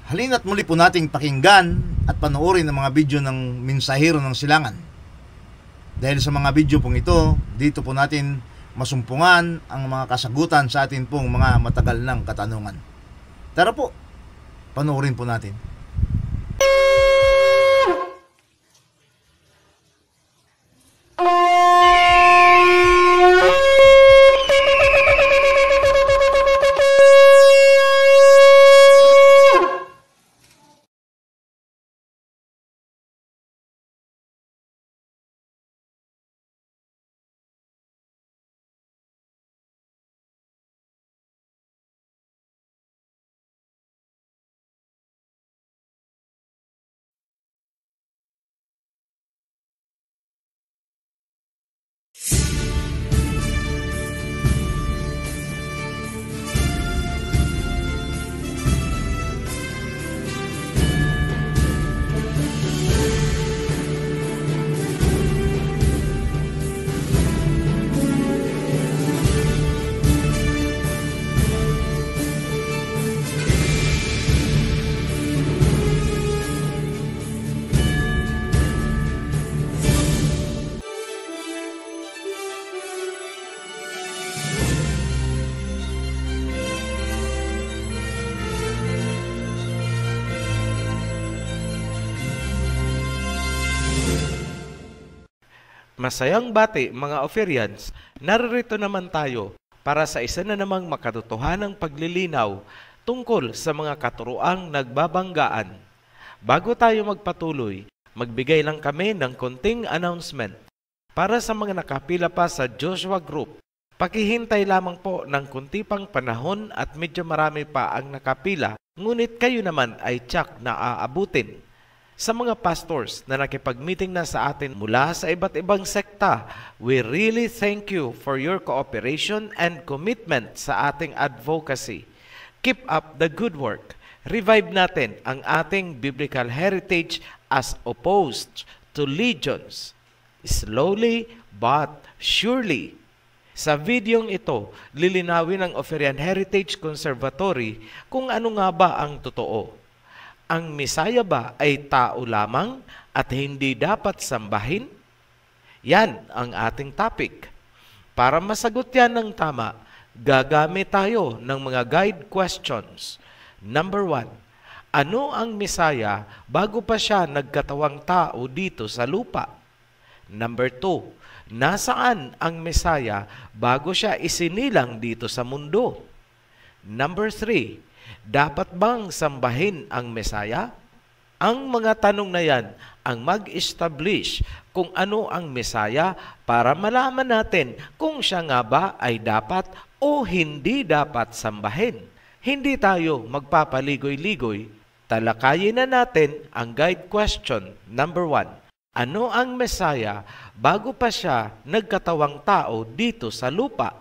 Halina't muli po nating pakinggan at panoorin ang mga video ng Mensahero ng Silangan. Dahil sa mga video pong ito, dito po natin masumpungan ang mga kasagutan sa atin pong mga matagal ng katanungan. Tara po, panoorin po natin. Masayang bati mga Ophirians, naririto naman tayo para sa isa na namang makatotohanang paglilinaw tungkol sa mga katuroang nagbabanggaan. Bago tayo magpatuloy, magbigay lang kami ng konting announcement. Para sa mga nakapila pa sa Joshua Group, pakihintay lamang po ng kunti pang panahon at medyo marami pa ang nakapila, ngunit kayo naman ay tiyak na aabutin. Sa mga pastors na nakipag-meeting na sa atin mula sa iba't ibang sekta, we really thank you for your cooperation and commitment sa ating advocacy. Keep up the good work. Revive natin ang ating biblical heritage as opposed to legions. Slowly but surely. Sa videong ito, lilinawin ng Ophirian Heritage Conservatory kung ano nga ba ang totoo. Ang Mesaya ba ay tao lamang at hindi dapat sambahin? Yan ang ating topic. Para masagot yan ng tama, gagamit tayo ng mga guide questions. Number 1, ano ang Mesaya bago pa siya nagkatawang tao dito sa lupa? Number 2, nasaan ang Mesaya bago siya isinilang dito sa mundo? Number 3, dapat bang sambahin ang Mesaya? Ang mga tanong na yan ang mag-establish kung ano ang Mesaya para malaman natin kung siya nga ba ay dapat o hindi dapat sambahin. Hindi tayo magpapaligoy-ligoy. Talakayin na natin ang guide question number 1. Ano ang Mesaya bago pa siya nagkatawang tao dito sa lupa?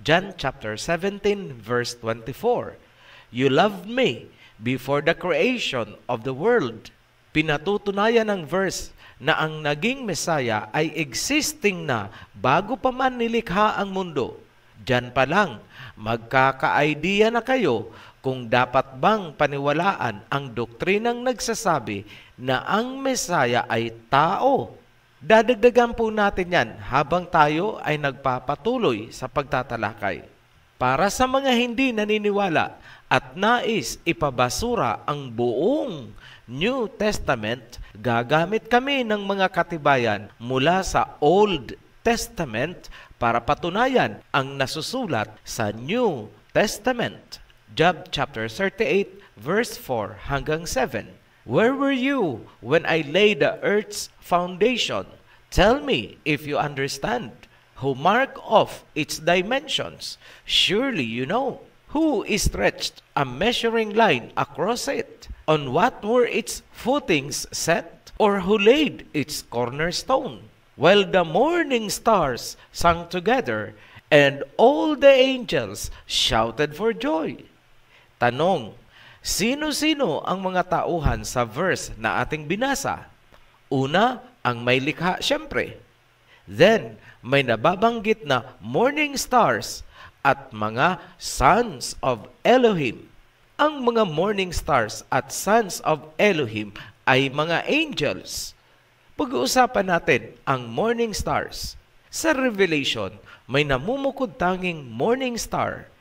John chapter 17 verse 24. You loved me before the creation of the world. Pinatutunayan ng verse na ang naging Mesaya ay existing na bago pa man nilikha ang mundo. Diyan pa lang, magkaka-idea na kayo kung dapat bang paniwalaan ang doktrinang nagsasabi na ang Mesaya ay tao. Dadagdagan po natin yan habang tayo ay nagpapatuloy sa pagtatalakay. Para sa mga hindi naniniwala at nais ipabasura ang buong New Testament, gagamit kami ng mga katibayan mula sa Old Testament para patunayan ang nasusulat sa New Testament. Job chapter 38 verse 4 hanggang 7. Where were you when I laid the earth's foundation? Tell me if you understand. Who mark off its dimensions? Surely you know. Who stretched a measuring line across it? On what were its footings set? Or who laid its cornerstone? While the morning stars sang together, and all the angels shouted for joy. Tanong, sino-sino ang mga tauhan sa verse na ating binasa? Una, ang may likha siyempre. Then, may nababanggit na morning stars at mga sons of Elohim. Ang mga morning stars at sons of Elohim ay mga angels. Pag-uusapan natin ang morning stars. Sa Revelation, may namumukod tanging morning star.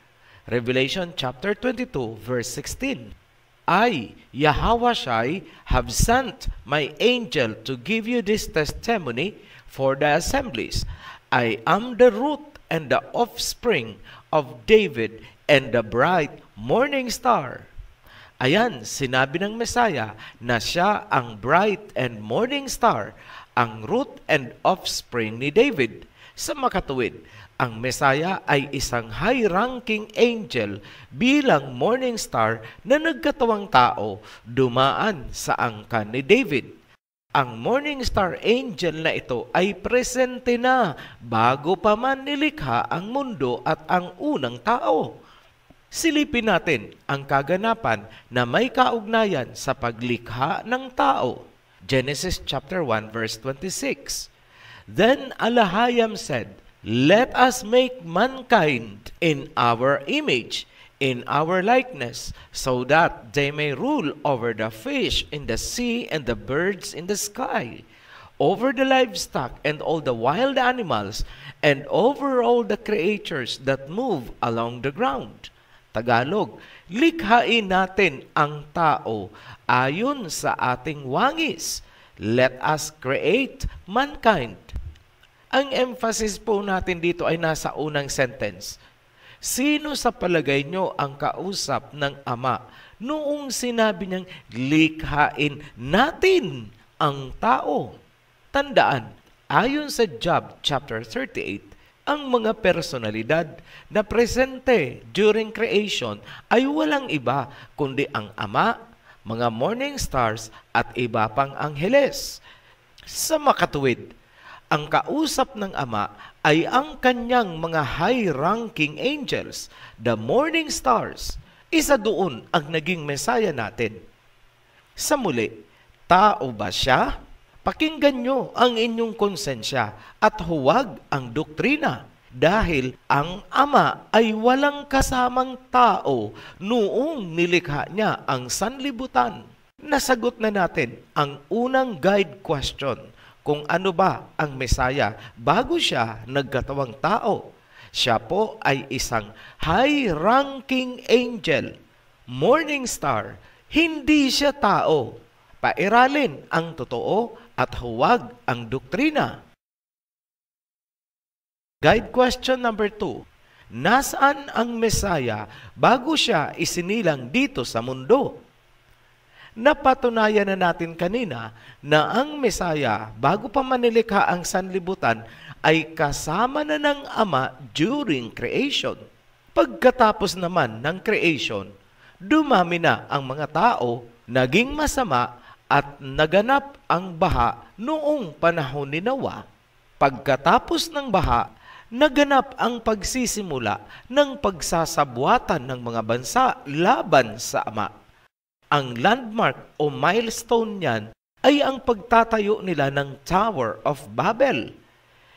Revelation chapter 22 verse 16. I, Yahweh, have sent my angel to give you this testimony for the assemblies. I am the root and the offspring of David and the bright morning star. Ayan, sinabi ng Messiah na siya ang bright and morning star, ang root and offspring ni David. Sa makatuwid, ang Messiah ay isang high-ranking angel bilang morning star na nagkatawang tao dumaan sa angkan ni David. Ang morning star angel na ito ay presente na bago pa man nilikha ang mundo at ang unang tao. Silipin natin ang kaganapan na may kaugnayan sa paglikha ng tao. Genesis chapter 1 verse 26. Then Alahayam said, "Let us make mankind in our image, in our likeness, so that they may rule over the fish in the sea and the birds in the sky, over the livestock and all the wild animals, and over all the creatures that move along the ground." Tagalog, likhain natin ang tao ayon sa ating wangis. Let us create mankind. Ang emphasis po natin dito ay nasa unang sentence. Sino sa palagay nyo ang kausap ng Ama noong sinabi niyang likhain natin ang tao? Tandaan, ayon sa Job chapter 38, ang mga personalidad na presente during creation ay walang iba kundi ang Ama, mga morning stars at iba pang angheles. Sa makatuwid, ang kausap ng Ama ay ang kanyang mga high-ranking angels, the morning stars. Isa doon ang naging Messiah natin. Sa muli, tao ba siya? Pakinggan nyo ang inyong konsensya at huwag ang doktrina. Dahil ang Ama ay walang kasamang tao noong nilikha niya ang sanlibutan. Nasagot na natin ang unang guide question kung ano ba ang Messiah bago siya nagkatawang tao. Siya po ay isang high-ranking angel, morning star. Hindi siya tao. Pairalin ang totoo at huwag ang doktrina. Guide question number 2. Nasaan ang Messiah bago siya isinilang dito sa mundo? Napatunayan na natin kanina na ang Messiah bago pa manilikha ang sanlibutan ay kasama na ng Ama during creation. Pagkatapos naman ng creation, dumami na ang mga tao, naging masama at naganap ang baha noong panahon ni Noah. Pagkatapos ng baha, naganap ang pagsisimula ng pagsasabuatan ng mga bansa laban sa Ama. Ang landmark o milestone niyan ay ang pagtatayo nila ng Tower of Babel.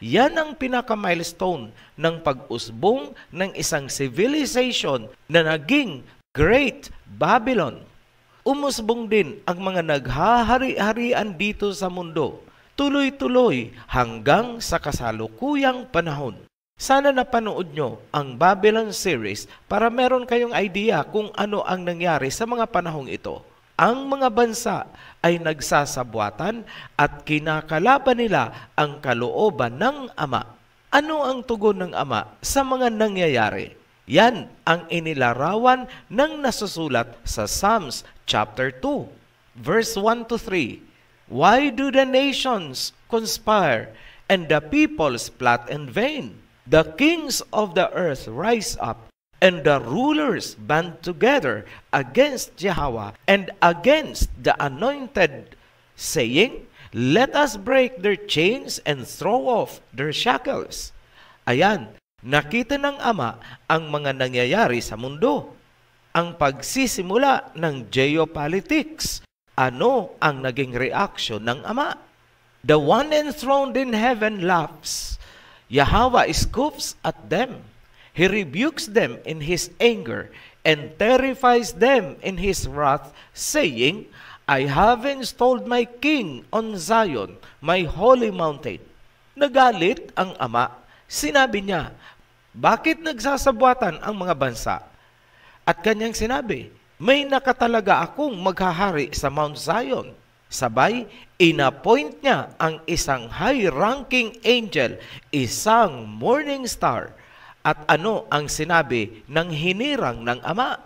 Yan ang pinaka-milestone ng pag-usbong ng isang civilization na naging Great Babylon. Umusbong din ang mga naghahari-harian dito sa mundo, tuloy-tuloy hanggang sa kasalukuyang panahon. Sana napanood nyo ang Babylon series para meron kayong idea kung ano ang nangyari sa mga panahong ito. Ang mga bansa ay nagsasabuatan at kinakalaban nila ang kalooban ng Ama. Ano ang tugon ng Ama sa mga nangyayari? Yan ang inilarawan ng nasusulat sa Psalms chapter 2, verse 1 to 3. Why do the nations conspire and the peoples plot in vain? The kings of the earth rise up, and the rulers band together against Yahweh and against the anointed, saying, "Let us break their chains and throw off their shackles." Ayan, nakita ng Ama ang mga nangyayari sa mundo. Ang pagsisimula ng geopolitics. Ano ang naging reaksyon ng Ama? The one enthroned in heaven laughs. Yahweh scoffs at them. He rebukes them in His anger and terrifies them in his wrath, saying, I have installed my king on Zion, my holy mountain. Nagalit ang ama. Sinabi niya, bakit nagsasabwatan ang mga bansa? At kanyang sinabi, may nakatalaga akong maghahari sa Mount Zion. Sabay, inappoint niya ang isang high-ranking angel, isang morning star. At ano ang sinabi ng hinirang ng ama?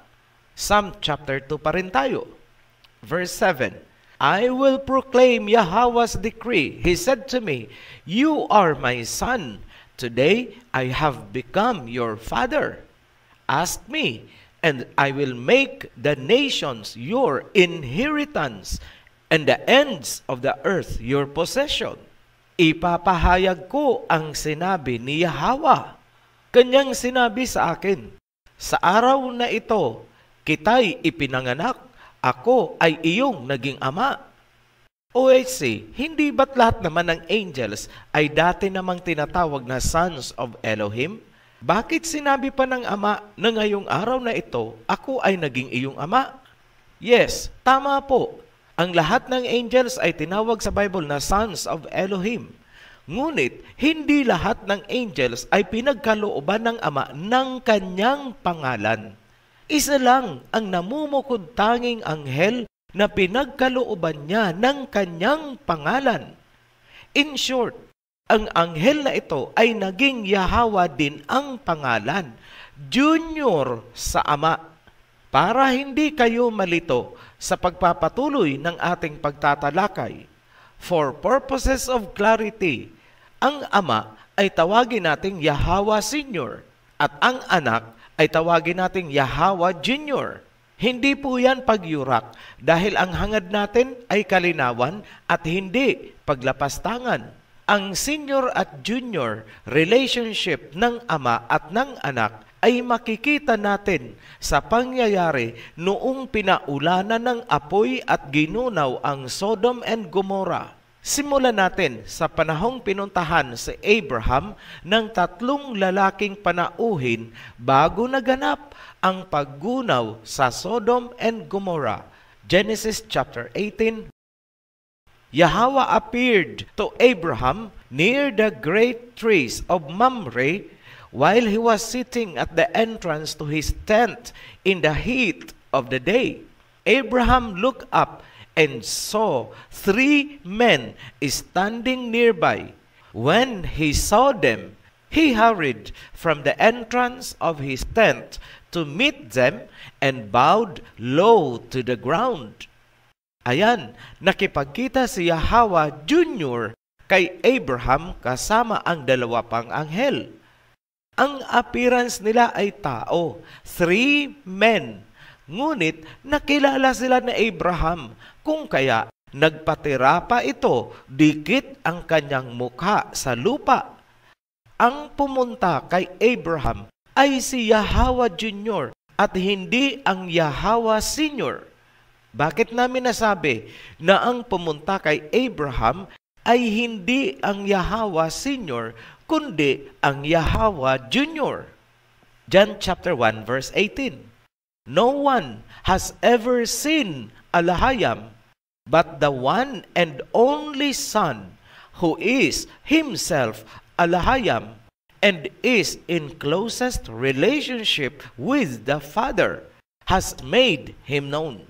Psalm chapter 2 pa rin tayo. Verse 7, I will proclaim Yahweh's decree. He said to me, You are my son. Today I have become your father. Ask me, and I will make the nations your inheritance, and the ends of the earth your possession. Ipapahayag ko ang sinabi ni Yahweh. Kanyang sinabi sa akin, sa araw na ito, kita'y ipinanganak, ako ay iyong naging ama. OHC, hindi ba't lahat naman ng angels ay dati namang tinatawag na sons of Elohim? Bakit sinabi pa ng ama na ngayong araw na ito, ako ay naging iyong ama? Yes, tama po. Ang lahat ng angels ay tinawag sa Bible na sons of Elohim. Ngunit, hindi lahat ng angels ay pinagkalooban ng ama ng kanyang pangalan. Isa lang ang namumukod tanging anghel na pinagkalooban niya ng kanyang pangalan. In short, ang anghel na ito ay naging Yahweh din ang pangalan, junior sa ama. Para hindi kayo malito sa pagpapatuloy ng ating pagtatalakay, for purposes of clarity, ang ama ay tawagin nating Yahweh Senior at ang anak ay tawagin nating Yahweh Junior. Hindi po yan pagyurak dahil ang hangad natin ay kalinawan at hindi paglapastangan. Ang senior at junior relationship ng ama at ng anak ay makikita natin sa pangyayari noong pinaulanan ng apoy at ginunaw ang Sodom and Gomorrah. Simulan natin sa panahong pinuntahan si Abraham ng 3 lalaking panauhin bago naganap ang paggunaw sa Sodom and Gomorrah. Genesis chapter 18. Yahweh appeared to Abraham near the great trees of Mamre while he was sitting at the entrance to his tent in the heat of the day. Abraham looked up and saw 3 men standing nearby. When he saw them, he hurried from the entrance of his tent to meet them and bowed low to the ground. Ayan, nakipagkita si Yahweh Junior kay Abraham kasama ang 2 pang anghel. Ang appearance nila ay tao, 3 men. Ngunit nakilala sila ni Abraham, kung kaya nagpatira pa ito dikit ang kanyang mukha sa lupa. Ang pumunta kay Abraham ay si Yahweh Junior at hindi ang Yahweh Senior. Bakit namin nasabi na ang pumunta kay Abraham ay hindi ang Yahweh Senior, kundi ang Yahweh Junior? John chapter 1 verse 18. No one has ever seen Alahayam, but the one and only Son, who is himself Alahayam, and is in closest relationship with the Father, has made him known.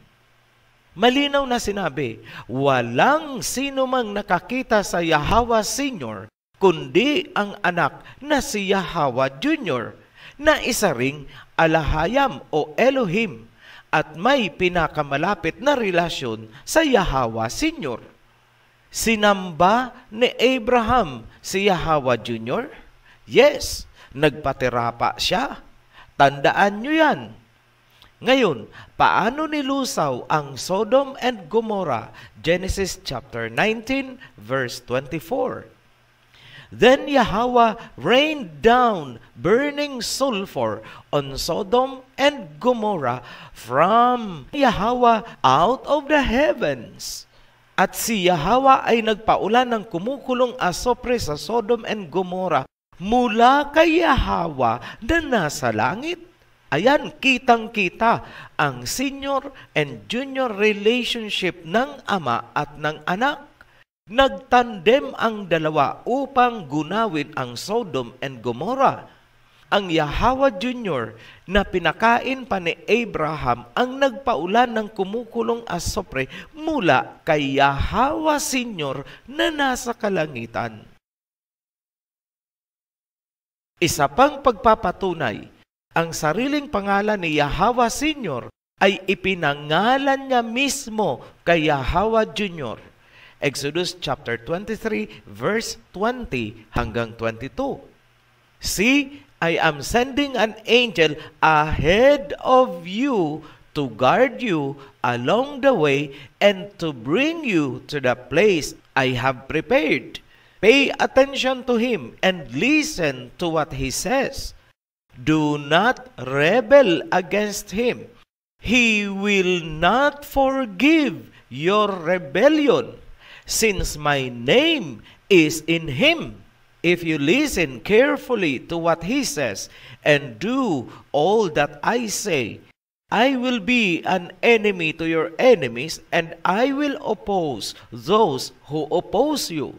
Malinaw na sinabi, walang sino mang nakakita sa Yahweh Senior, kundi ang anak na si Yahweh Junior, na isa ring Alahayam o Elohim, at may pinakamalapit na relasyon sa Yahweh Senior. Sinamba ni Abraham si Yahweh Junior? Yes, nagpatira pa siya. Tandaan nyo yan. Ngayon, paano nilusaw ang Sodom and Gomorrah? Genesis chapter 19 verse 24. Then Yahweh rained down burning sulfur on Sodom and Gomorrah from Yahweh out of the heavens. At si Yahweh ay nagpaulan ng kumukulong asopre sa Sodom and Gomorrah mula kay Yahweh na nasa langit. Ayan, kitang-kita ang senior and junior relationship ng ama at ng anak. Nagtandem ang dalawa upang gunawin ang Sodom and Gomorrah. Ang Yahawa Junior na pinakain pa ni Abraham ang nagpaulan ng kumukulong asopre mula kay Yahawa Senior na nasa kalangitan. Isa pang pagpapatunay, ang sariling pangalan ni Yahawa Senior ay ipinangalan niya mismo kay Yahawa Junior. Exodus chapter 23 verse 20 hanggang 22. See, I am sending an angel ahead of you to guard you along the way and to bring you to the place I have prepared. Pay attention to him and listen to what he says. Do not rebel against him. He will not forgive your rebellion, since my name is in him. If you listen carefully to what he says and do all that I say, I will be an enemy to your enemies and I will oppose those who oppose you.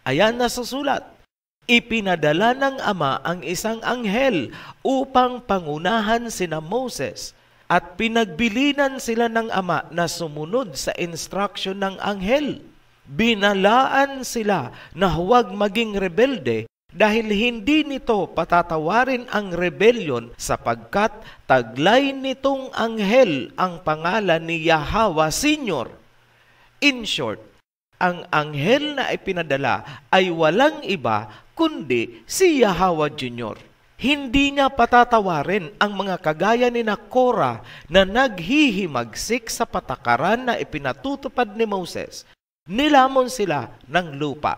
Ayan na susulat. Ipinadala ng Ama ang isang anghel upang pangunahan sina Moses at pinagbilinan sila ng Ama na sumunod sa instruction ng anghel. Binalaan sila na huwag maging rebelde dahil hindi nito patatawarin ang rebellion sapagkat taglay nitong anghel ang pangalan ni Yahawa Senior. In short, ang anghel na ipinadala ay walang iba kundi si Yahawa Junior. Hindi niya patatawarin ang mga kagaya ni Korah na naghihimagsik sa patakaran na ipinatutupad ni Moses. Nilamon sila ng lupa.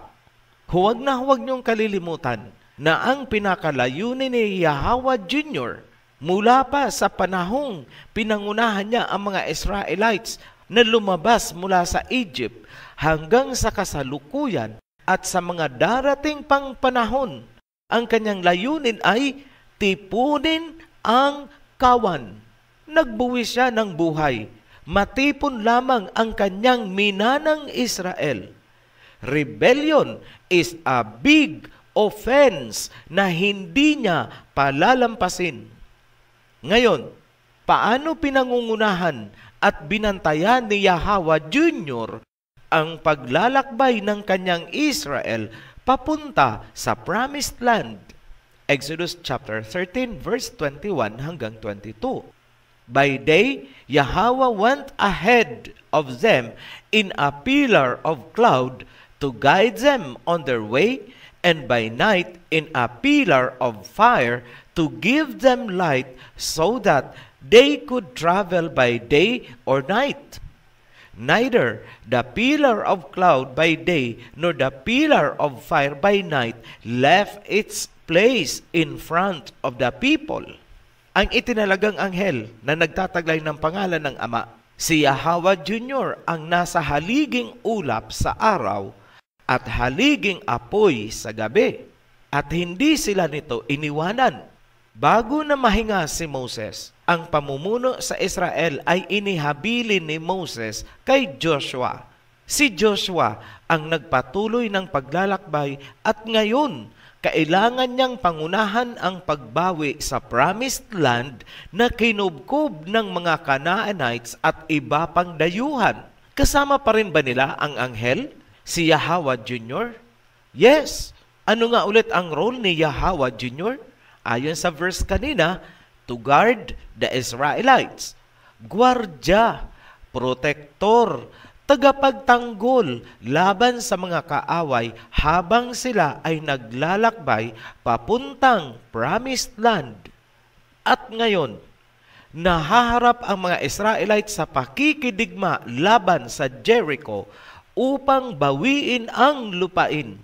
Huwag na huwag niyong kalilimutan na ang pinakalayunin ni Yahawa Junior mula pa sa panahong pinangunahan niya ang mga Israelites na lumabas mula sa Egypt hanggang sa kasalukuyan at sa mga darating pang panahon. Ang kanyang layunin ay tipunin ang kawan. Nagbuwis siya ng buhay. Matipon lamang ang kanyang minanang Israel. Rebellion is a big offense na hindi niya palalampasin. Ngayon, paano pinangungunahan at binantayan ni Yahawa Junior ang paglalakbay ng kanyang Israel papunta sa Promised Land? Exodus chapter 13 verse 21 hanggang 22. By day, Yahweh went ahead of them in a pillar of cloud to guide them on their way, and by night in a pillar of fire to give them light so that they could travel by day or night. Neither the pillar of cloud by day nor the pillar of fire by night left its place in front of the people. Ang itinalagang anghel na nagtataglay ng pangalan ng Ama, si Yahawa Junior ang nasa haliging ulap sa araw at haliging apoy sa gabi. At hindi sila nito iniwanan. Bago na mahinga si Moses, ang pamumuno sa Israel ay inihabilin ni Moses kay Joshua. Si Joshua ang nagpatuloy ng paglalakbay at ngayon, kailangan niyang pangunahan ang pagbawi sa Promised Land na kinubkob ng mga Canaanites at iba pang dayuhan. Kasama pa rin ba nila ang anghel, si Yahawa Junior? Yes. Ano nga ulit ang role ni Yahawa Junior? Ayon sa verse kanina, to guard the Israelites. Gwardya, protektor, tagapagtanggol laban sa mga kaaway habang sila ay naglalakbay papuntang Promised Land. At ngayon, nahaharap ang mga Israelites sa pakikidigma laban sa Jericho upang bawiin ang lupain.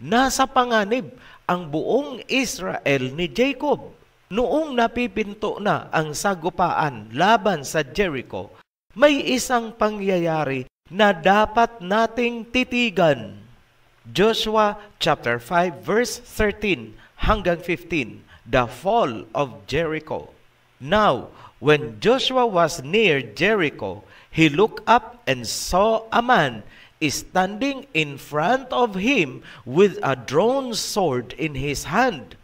Nasa panganib ang buong Israel ni Jacob. Noong napipinto na ang sagupaan laban sa Jericho, may isang pangyayari na dapat nating titigan. Joshua chapter 5 verse 13 hanggang 15, the fall of Jericho. Now, when Joshua was near Jericho, he looked up and saw a man standing in front of him with a drawn sword in his hand.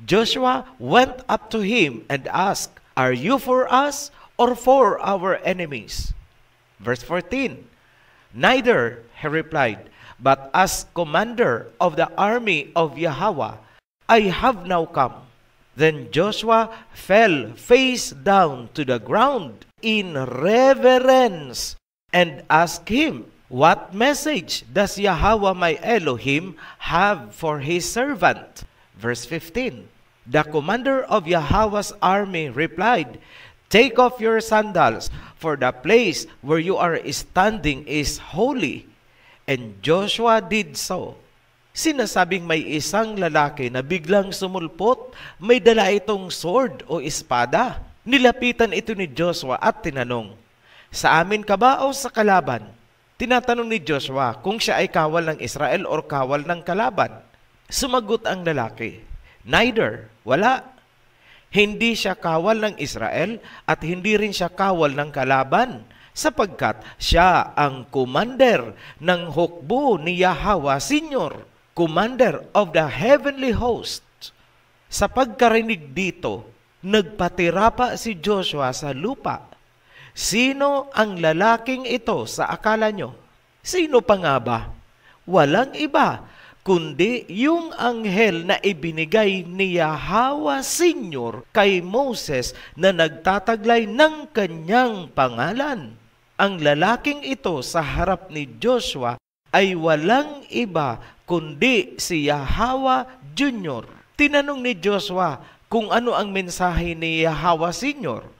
Joshua went up to him and asked, "Are you for us or for our enemies?" Verse 14, "Neither," he replied, "but as commander of the army of Yahweh, I have now come." Then Joshua fell face down to the ground in reverence and asked him, "What message does Yahweh my Elohim have for his servant?" Verse 15, the commander of Yahweh's army replied, "Take off your sandals, for the place where you are standing is holy." And Joshua did so. Sinasabing may isang lalaki na biglang sumulpot, may dala itong sword o espada. Nilapitan ito ni Joshua at tinanong, "Sa amin ka ba o sa kalaban?" Tinatanong ni Joshua kung siya ay kawal ng Israel o kawal ng kalaban. Sumagot ang lalaki, "Neither," wala. Hindi siya kawal ng Israel at hindi rin siya kawal ng kalaban, sapagkat siya ang commander ng hukbo ni Yahweh Senior, commander of the heavenly host. Sa pagkarinig dito, nagpatira pa si Joshua sa lupa. Sino ang lalaking ito sa akala nyo? Sino pa nga ba? Walang iba, kundi yung anghel na ibinigay ni Yahweh Senior kay Moses na nagtataglay ng kanyang pangalan. Ang lalaking ito sa harap ni Joshua ay walang iba kundi si Yahweh Junior. Tinanong ni Joshua kung ano ang mensahe ni Yahweh Senior.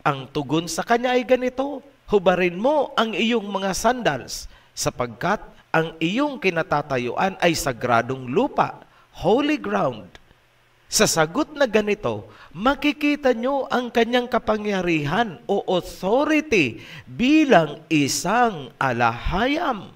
Ang tugon sa kanya ay ganito, "Hubarin mo ang iyong mga sandals, sapagkat ang iyong kinatatayuan ay sagradong lupa, holy ground." Sa sagot na ganito, makikita nyo ang kanyang kapangyarihan o authority bilang isang alahayam.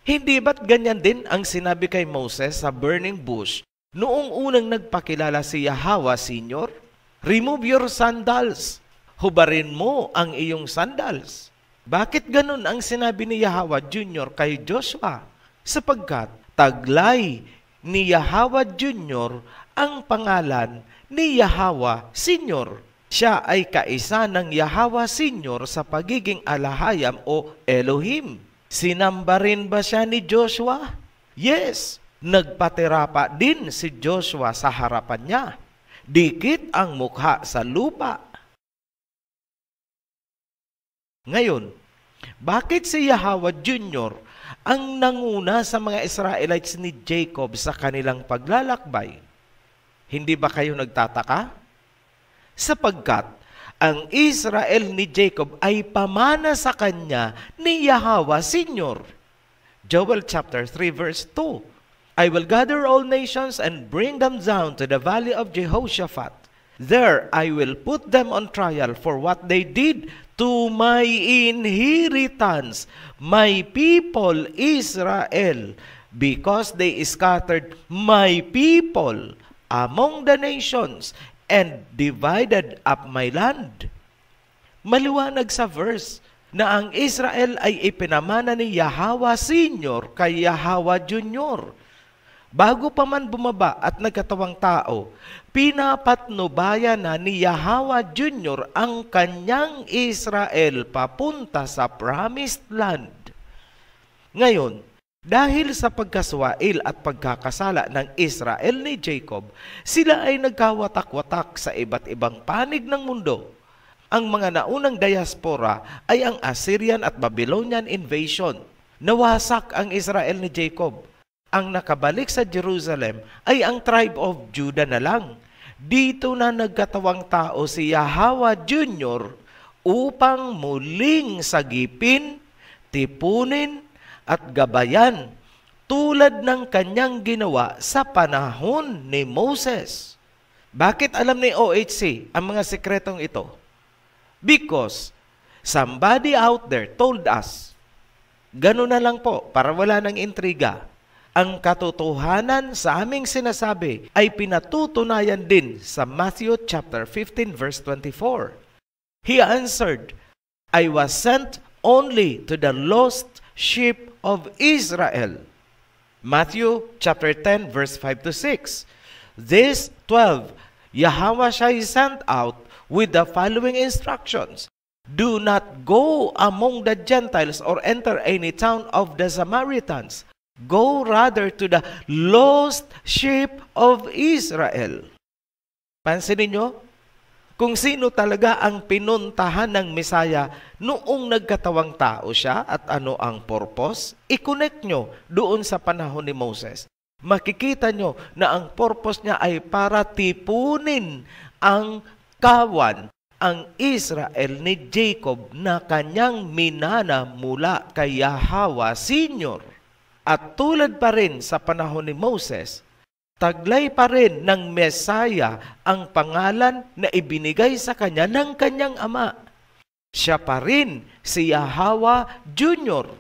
Hindi ba't ganyan din ang sinabi kay Moses sa burning bush noong unang nagpakilala si Yahweh Senior? "Remove your sandals." Hubarin mo ang iyong sandals. Bakit ganun ang sinabi ni Yahweh Junior kay Joshua? Sapagkat taglay ni Yahweh Junior ang pangalan ni Yahweh Senior. Siya ay kaisa ng Yahweh Senior sa pagiging alahayam o Elohim. Sinamba rin ba siya ni Joshua? Yes, nagpatira pa din si Joshua sa harapan niya. Dikit ang mukha sa lupa. Ngayon, bakit si Yahweh Junior ang nanguna sa mga Israelites ni Jacob sa kanilang paglalakbay? Hindi ba kayo nagtataka? Sapagkat ang Israel ni Jacob ay pamana sa kanya ni Yahweh Senior. Joel chapter 3 verse 2, "I will gather all nations and bring them down to the valley of Jehoshaphat. There I will put them on trial for what they did to my inheritance, my people Israel, because they scattered my people among the nations and divided up my land." Maliwanag sa verse na ang Israel ay ipinamana ni Yahweh Senior kay Yahweh Junior. Bago pa man bumaba at nagkatawang tao, pinapatnubayan na ni Yahweh Junior ang kanyang Israel papunta sa Promised Land. Ngayon, dahil sa pagkaswail at pagkakasala ng Israel ni Jacob, sila ay nagkawatak-watak sa iba't ibang panig ng mundo. Ang mga naunang diaspora ay ang Assyrian at Babylonian invasion. Nawasak ang Israel ni Jacob. Ang nakabalik sa Jerusalem ay ang tribe of Judah na lang. Dito na nagkatawang tao si Yahweh Junior upang muling sagipin, tipunin, at gabayan tulad ng kanyang ginawa sa panahon ni Moses. Bakit alam ni OHC ang mga sekretong ito? Because somebody out there told us. Ganun na lang po, para wala ng intriga. Ang katotohanan sa aming sinasabi ay pinatutunayan din sa Matthew chapter 15 verse 24. He answered, I was sent only to the lost sheep of Israel. Matthew chapter 10 verse 5 to 6. These 12 Yahushua sent out with the following instructions. Do not go among the Gentiles or enter any town of the Samaritans. Go rather to the lost sheep of Israel. Pansinin nyo, kung sino talaga ang pinuntahan ng Mesaya noong nagkatawang tao siya at ano ang purpose, i-connect nyo doon sa panahon ni Moses. Makikita nyo na ang purpose niya ay para tipunin ang kawan, ang Israel ni Jacob na kanyang minana mula kay Yahweh Senior. At tulad pa rin sa panahon ni Moses, taglay pa rin ng Mesaya ang pangalan na ibinigay sa kanya ng kanyang ama. Siya pa rin si Yahweh Junior.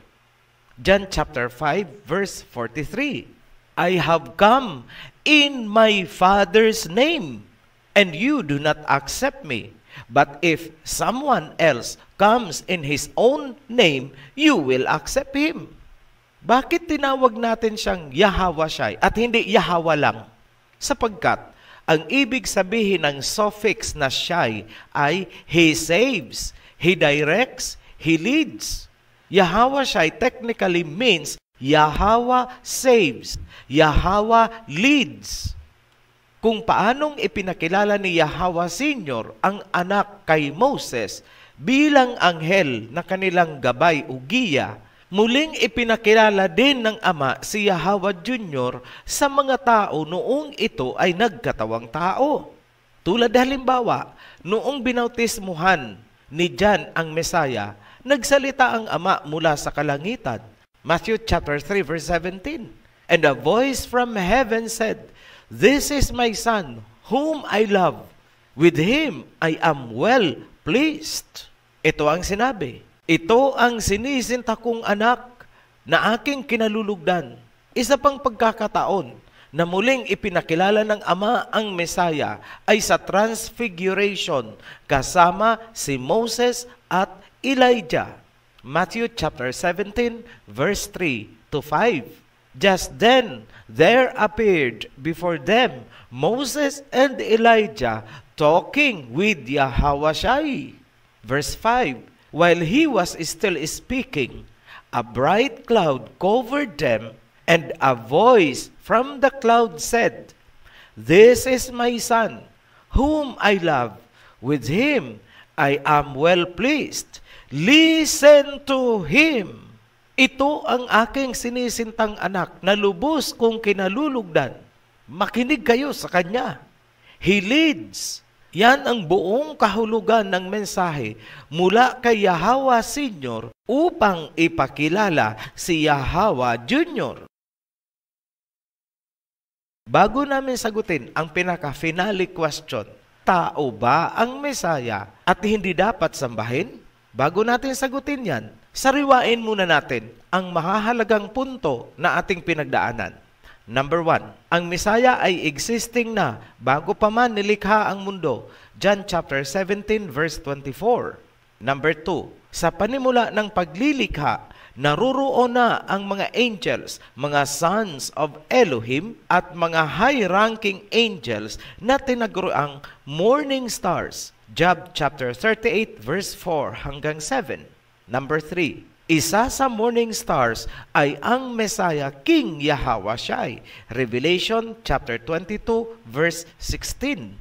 John chapter 5 verse 43. I have come in my Father's name, and you do not accept me. But if someone else comes in his own name, you will accept him. Bakit tinawag natin siyang Yahushua at hindi Yahweh lang? Sapagkat ang ibig sabihin ng suffix na Shai ay He saves, He directs, He leads. Yahushua technically means Yahweh saves, Yahweh leads. Kung paanong ipinakilala ni Yahweh Senior ang anak kay Moses bilang anghel na kanilang gabay o giya, muling ipinakilala din ng ama si Yahweh Junior sa mga tao noong ito ay nagkatawang tao. Tulad halimbawa, noong binautismuhan ni John ang Mesaya, nagsalita ang ama mula sa kalangitan. Matthew chapter 3 verse 17. And a voice from heaven said, This is my son, whom I love. With him I am well pleased. Ito ang sinabi. Ito ang sinisinta kong anak na aking kinalulugdan. Isa pang pagkakataon na muling ipinakilala ng ama ang Mesaya ay sa Transfiguration kasama si Moses at Elijah. Matthew chapter 17 verse 3 to 5. Just then, there appeared before them Moses and Elijah talking with Yahushua. Verse 5, while he was still speaking, a bright cloud covered them, and a voice from the cloud said, This is my son, whom I love. With him I am well pleased. Listen to him. Ito ang aking sinisintang anak na lubos kong kinalulugdan. Makinig kayo sa kanya. He leads. Yan ang buong kahulugan ng mensahe mula kay Yahweh Senior upang ipakilala si Yahweh Junior. Bago namin sagutin ang pinaka-finale question, tao ba ang Mesaya at hindi dapat sambahin? Bago natin sagutin yan, sariwain muna natin ang mahahalagang punto na ating pinagdaanan. Number 1, ang Mesaya ay existing na bago pa man nilikha ang mundo. John chapter 17 verse 24. Number 2, sa panimula ng paglilikha, naruroon na ang mga angels, mga sons of Elohim at mga high-ranking angels na tinaguriang morning stars. Job chapter 38 verse 4 hanggang 7. Number 3, isa sa morning stars ay ang Mesaya King Yahushua. Revelation chapter 22 verse 16.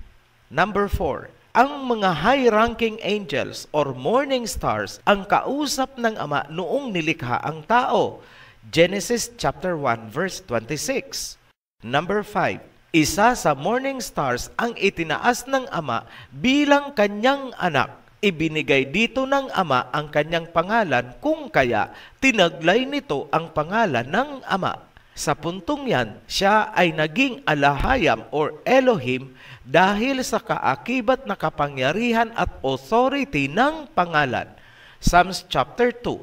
Number 4, ang mga high-ranking angels or morning stars ang kausap ng Ama noong nilikha ang tao. Genesis chapter 1 verse 26. Number 5, isa sa morning stars ang itinaas ng Ama bilang kanyang anak. Ibinigay dito ng Ama ang kanyang pangalan kung kaya tinaglay nito ang pangalan ng Ama. Sa puntong yan, siya ay naging Alahayam or Elohim dahil sa kaakibat na kapangyarihan at authority ng pangalan. Psalms chapter 2.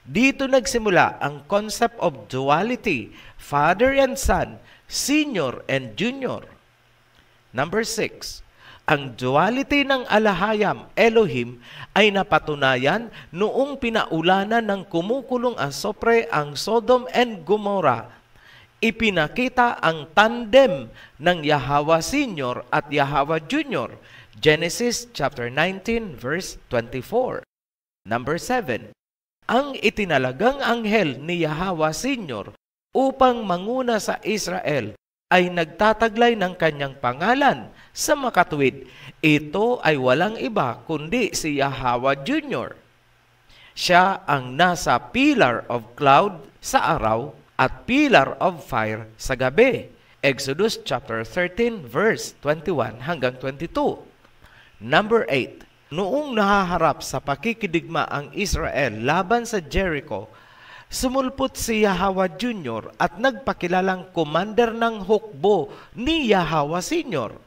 Dito nagsimula ang concept of duality, Father and Son, Senior and Junior. Number 6, ang duality ng alahayam, Elohim, ay napatunayan noong pinaulanan ng kumukulong asopre ang Sodom and Gomorrah. Ipinakita ang tandem ng Yahweh Senior at Yahweh Junior, Genesis chapter 19 verse 24. Number 7, ang itinalagang anghel ni Yahweh Senior upang manguna sa Israel ay nagtataglay ng kanyang pangalan sa makatuwid. Ito ay walang iba kundi si Yahweh Junior. Siya ang nasa pillar of cloud sa araw at pillar of fire sa gabi. Exodus chapter 13 verse 21 hanggang 22. Number 8, noong nahaharap sa pakikidigma ang Israel laban sa Jericho, sumulpot si Yahweh Junior at nagpakilalang commander ng hukbo ni Yahweh Senior.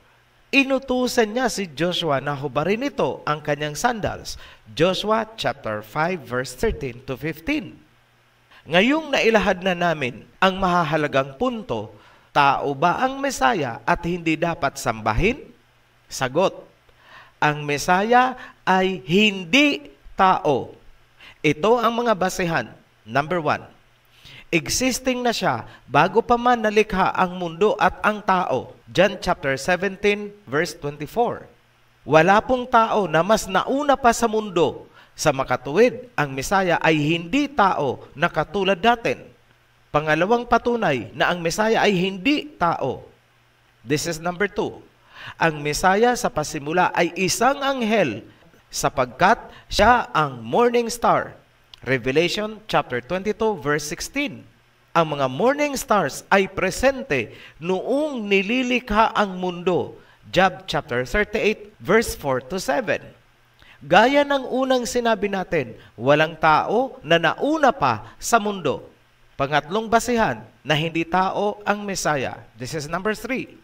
Inutusan niya si Joshua na hubarin ito ang kanyang sandals. Joshua chapter 5 verse 13 to 15. Ngayong nailahad na namin ang mahahalagang punto, tao ba ang Mesaya at hindi dapat sambahin? Sagot, ang Mesaya ay hindi tao. Ito ang mga basehan. Number 1, existing na siya bago pa man nalikha ang mundo at ang tao. John chapter 17 verse 24. Wala pong tao na mas nauna pa sa mundo. Sa makatuwid, ang Mesaya ay hindi tao na katulad natin. Pangalawang patunay na ang Mesaya ay hindi tao. This is number 2. Ang Mesaya sa pasimula ay isang anghel sapagkat siya ang morning star. Revelation chapter 22 verse 16. Ang mga morning stars ay presente noong nililikha ang mundo. Job chapter 38 verse 4 to 7. Gaya ng unang sinabi natin, walang tao na nauna pa sa mundo. Pangatlong basihan na hindi tao ang Mesaya. This is number 3.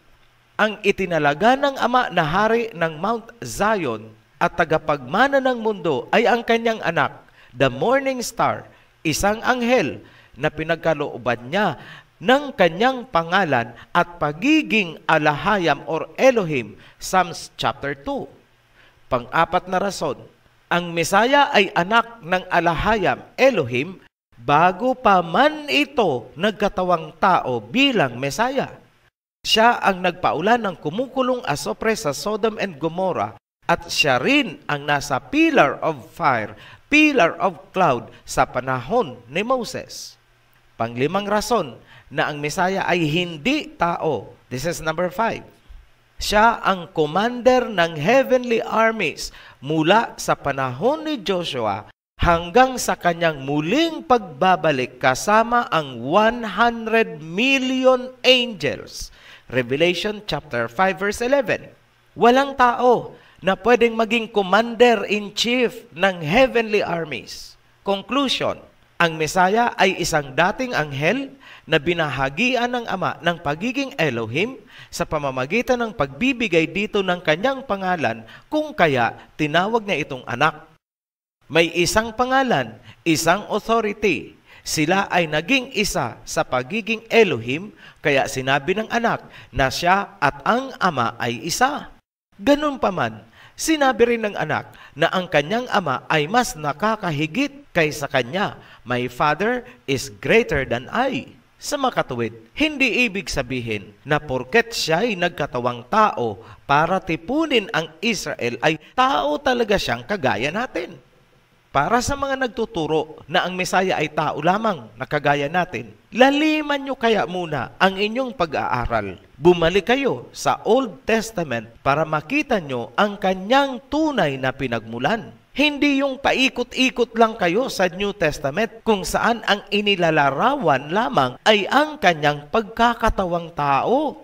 Ang itinalaga ng Ama na hari ng Mount Zion at tagapagmana ng mundo ay ang kanyang anak, the morning star, isang anghel na pinagkalooban niya ng kanyang pangalan at pagiging alahayam or Elohim, Psalms chapter 2. Pang-apat na rason, ang Mesaya ay anak ng alahayam, Elohim, bago pa man ito nagkatawang tao bilang Mesaya. Siya ang nagpaulan ng kumukulong asopre sa Sodom and Gomorrah at siya rin ang nasa pillar of fire, pillar of cloud sa panahon ni Moses. Panglimang rason na ang Mesaya ay hindi tao. This is number 5. Siya ang commander ng heavenly armies mula sa panahon ni Joshua hanggang sa kanyang muling pagbabalik kasama ang 100 million angels. Revelation chapter 5 verse 11. Walang tao na pwedeng maging commander-in-chief ng heavenly armies. Conclusion, ang Mesaya ay isang dating anghel na binahagian ng Ama ng pagiging Elohim sa pamamagitan ng pagbibigay dito ng kanyang pangalan kung kaya tinawag niya itong anak. May isang pangalan, isang authority. Sila ay naging isa sa pagiging Elohim, kaya sinabi ng anak na siya at ang Ama ay isa. Ganun pa man, sinabi rin ng anak na ang kanyang ama ay mas nakakahigit kaysa kanya. My Father is greater than I. Sa makatuwid, hindi ibig sabihin na porket siya ay nagkatawang tao para tipunin ang Israel ay tao talaga siyang kagaya natin. Para sa mga nagtuturo na ang Mesaya ay tao lamang na kagaya natin, laliman nyo kaya muna ang inyong pag-aaral. Bumalik kayo sa Old Testament para makita nyo ang kanyang tunay na pinagmulan. Hindi yung paikot-ikot lang kayo sa New Testament kung saan ang inilalarawan lamang ay ang kanyang pagkakatawang tao.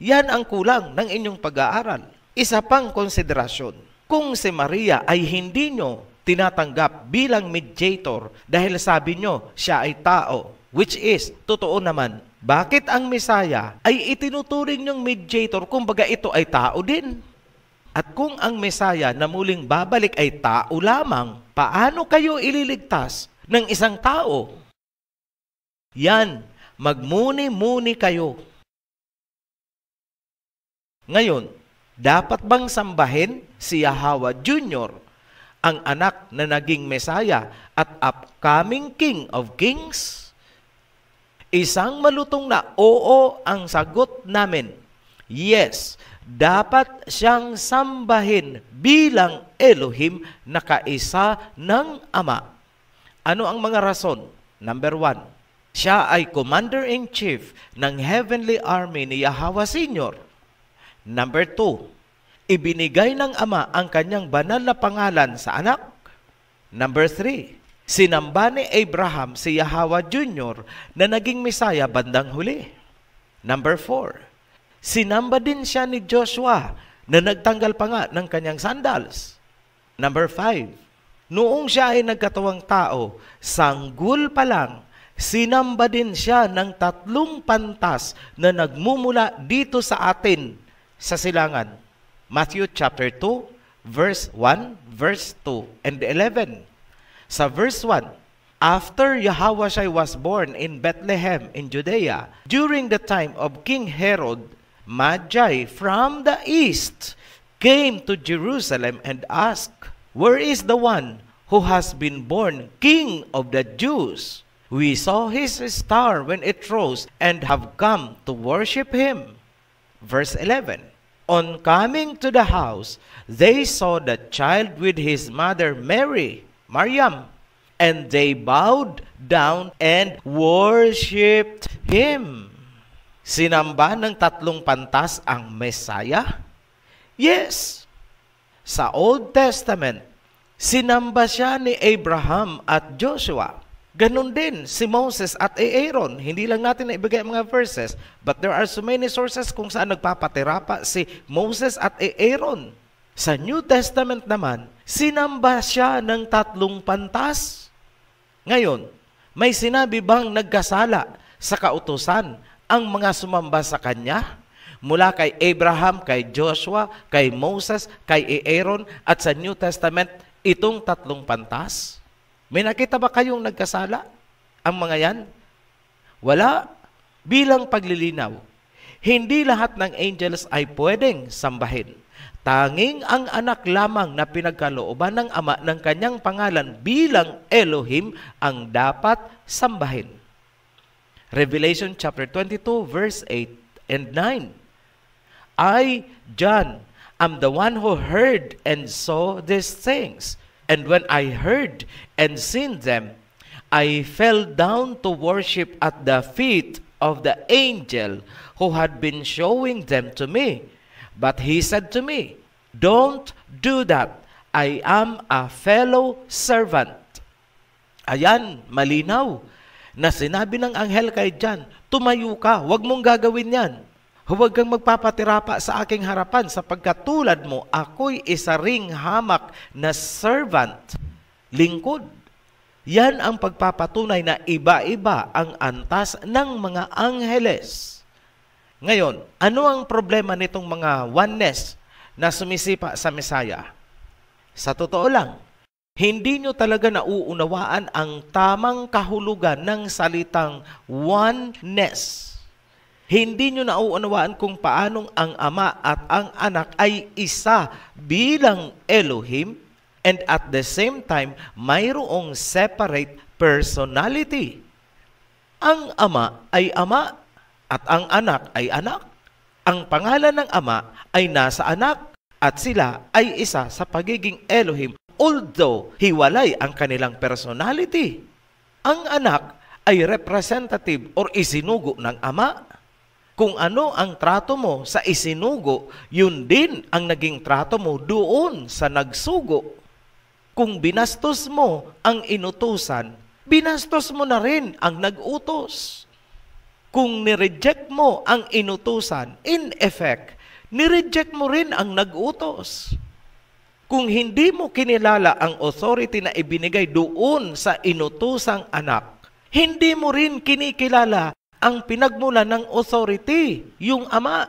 Yan ang kulang ng inyong pag-aaral. Isa pang konsiderasyon, kung si Maria ay hindi nyo tinatanggap bilang mediator dahil sabi nyo siya ay tao, which is, totoo naman, bakit ang Mesaya ay itinuturing yung mediator kung baga ito ay tao din? At kung ang Mesaya na muling babalik ay tao lamang, paano kayo ililigtas ng isang tao. Yan, magmuni-muni kayo. Ngayon, dapat bang sambahin si Yahweh Jr., ang anak na naging Mesaya at upcoming King of Kings? Isang malutong na oo ang sagot namin. Yes, dapat siyang sambahin bilang Elohim na kaisa ng Ama. Ano ang mga rason? Number 1, siya ay Commander-in-Chief ng Heavenly Army ni Yahweh Sr. Number 2, ibinigay ng Ama ang kanyang banal na pangalan sa anak. Number 3, sinamba ni Abraham si Yahweh Jr. na naging Mesaya bandang huli. Number 4, sinamba din siya ni Joshua na nagtanggal pa nga ng kanyang sandals. Number 5, noong siya ay nagkatawang tao, sanggol pa lang, sinamba din siya ng 3 pantas na nagmumula dito sa atin sa silangan. Matthew chapter 2, verse 1, verse 2, and 11. Sa verse 1, after Yahweh was born in Bethlehem in Judea, during the time of King Herod, Magi from the east came to Jerusalem and asked, "Where is the one who has been born King of the Jews? We saw his star when it rose and have come to worship him." Verse 11, on coming to the house, they saw the child with his mother Mary, Maryam, and they bowed down and worshipped him. Sinamba ng 3 pantas ang Mesaya? Yes. Sa Old Testament, sinamba siya ni Abraham at Joshua. Ganon din si Moses at Aaron. Hindi lang natin naibigay ang mga verses, but there are so many sources kung saan nagpapatirapa si Moses at Aaron. Sa New Testament naman, sinamba siya ng 3 pantas. Ngayon, may sinabi bang nagkasala sa kautusan ang mga sumamba sa kanya? Mula kay Abraham, kay Joshua, kay Moses, kay Aaron, at sa New Testament, itong 3 pantas? May nakita ba kayong nagkasala? Ang mga yan? Wala. Bilang paglilinaw, hindi lahat ng angels ay pwedeng sambahin. Tanging ang anak lamang na pinagkalooban ng Ama ng kanyang pangalan bilang Elohim ang dapat sambahin. Revelation chapter 22 verse 8 and 9. I, John, am the one who heard and saw these things. And when I heard and seen them, I fell down to worship at the feet of the angel who had been showing them to me. But he said to me, "Don't do that. I am a fellow servant." Ayan, malinaw na sinabi ng anghel kay John, tumayo ka, huwag mong gagawin yan. Huwag kang magpapatirapa sa aking harapan sapagkat tulad mo, ako'y isa ring hamak na servant, lingkod. Yan ang pagpapatunay na iba-iba ang antas ng mga angheles. Ngayon, ano ang problema nitong mga oneness na sumisipa sa Mesaya? Sa totoo lang, hindi nyo talaga nauunawaan ang tamang kahulugan ng salitang oneness. Hindi nyo nauunawaan kung paanong ang Ama at ang Anak ay isa bilang Elohim and at the same time, mayroong separate personality. Ang Ama ay Ama at ang Anak ay Anak. Ang pangalan ng Ama ay nasa Anak at sila ay isa sa pagiging Elohim although hiwalay ang kanilang personality. Ang Anak ay representative or isinugo ng Ama. Kung ano ang trato mo sa isinugo, yun din ang naging trato mo doon sa nagsugo. Kung binastos mo ang inutusan, binastos mo na rin ang nag-utos. Kung nireject mo ang inutusan, in effect, nireject mo rin ang nag-utos. Kung hindi mo kinilala ang authority na ibinigay doon sa inutusang anak, hindi mo rin kinikilala ang pinagmula ng authority, yung Ama.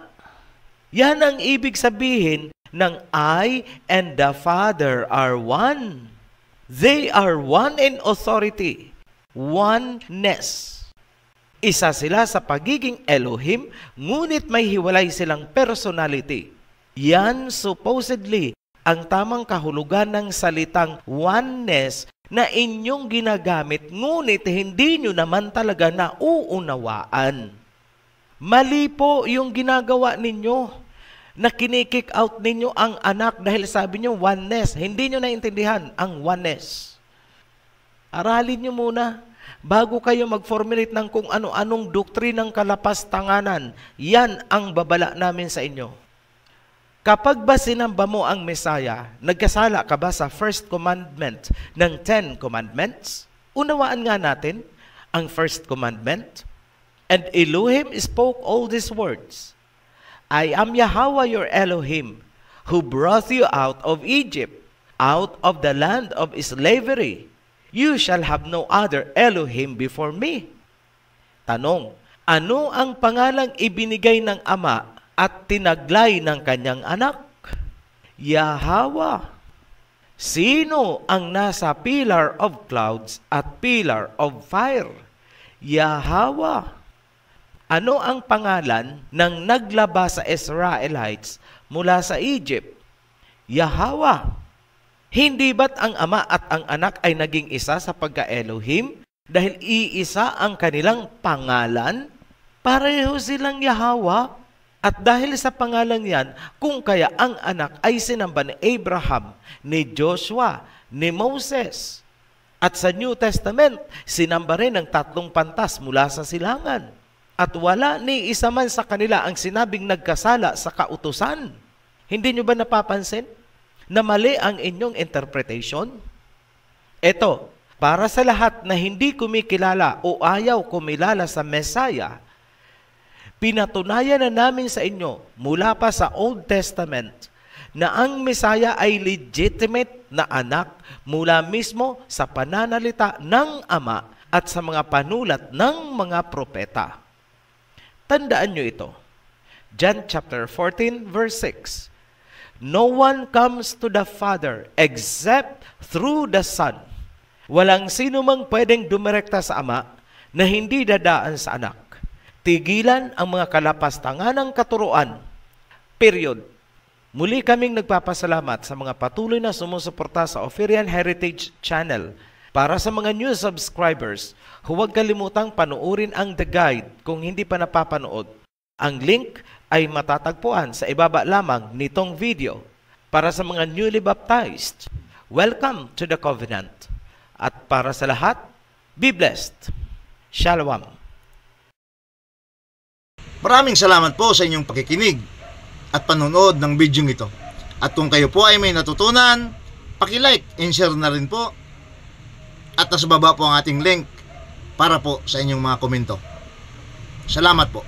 Yan ang ibig sabihin ng I and the Father are one. They are one in authority. oneness. Isa sila sa pagiging Elohim, ngunit may hiwalay silang personality. Yan supposedly ang tamang kahulugan ng salitang oneness na inyong ginagamit, ngunit hindi nyo naman talaga nauunawaan. Mali po yung ginagawa ninyo na kinikick out ninyo ang anak dahil sabi nyo oneness. Hindi nyo naintindihan ang oneness. Aralin nyo muna bago kayo mag-formulate ng kung ano-anong doktrinang kalapastanganan. Yan ang babala namin sa inyo. Kapag ba sinamba mo ang Mesaya, nagkasala ka ba sa first commandment ng 10 commandments? Unawaan nga natin ang first commandment. And Elohim spoke all these words. I am Yahweh your Elohim, who brought you out of Egypt, out of the land of slavery. You shall have no other Elohim before me. Tanong, ano ang pangalang ibinigay ng Ama at tinaglay ng kanyang anak? Yahweh. Sino ang nasa pillar of clouds at pillar of fire? Yahweh. Ano ang pangalan ng naglaba sa Israelites mula sa Egypt? Yahweh. Hindi ba't ang Ama at ang Anak ay naging isa sa pagka-Elohim? Dahil iisa ang kanilang pangalan? Pareho silang Yahweh. At dahil sa pangalan yan, kung kaya ang Anak ay sinamba ni Abraham, ni Joshua, ni Moses. At sa New Testament, sinamba rin ng 3 pantas mula sa silangan. At wala ni isa man sa kanila ang sinabing nagkasala sa kautusan. Hindi nyo ba napapansin na mali ang inyong interpretation? Ito, para sa lahat na hindi kumikilala o ayaw kumilala sa Messiah, pinatunayan na namin sa inyo mula pa sa Old Testament na ang Messiah ay legitimate na anak mula mismo sa pananalita ng Ama at sa mga panulat ng mga propeta. Tandaan nyo ito. John chapter 14 verse 6. No one comes to the Father except through the Son. Walang sino mang pwedeng dumirekta sa Ama na hindi dadaan sa Anak. Tigilan ang mga kalapastangan ng katuruan. Period. Muli kaming nagpapasalamat sa mga patuloy na sumusuporta sa Oferian Heritage Channel. Para sa mga new subscribers, huwag kalimutang panuorin ang The Guide kung hindi pa napapanood. Ang link ay matatagpuan sa ibaba lamang nitong video. Para sa mga newly baptized, welcome to the covenant. At para sa lahat, be blessed. Shalom. Maraming salamat po sa inyong pakikinig at panonood ng video ito. At kung kayo po ay may natutunan, paki-like and share na rin po. At nasa baba po ang ating link para po sa inyong mga komento. Salamat po.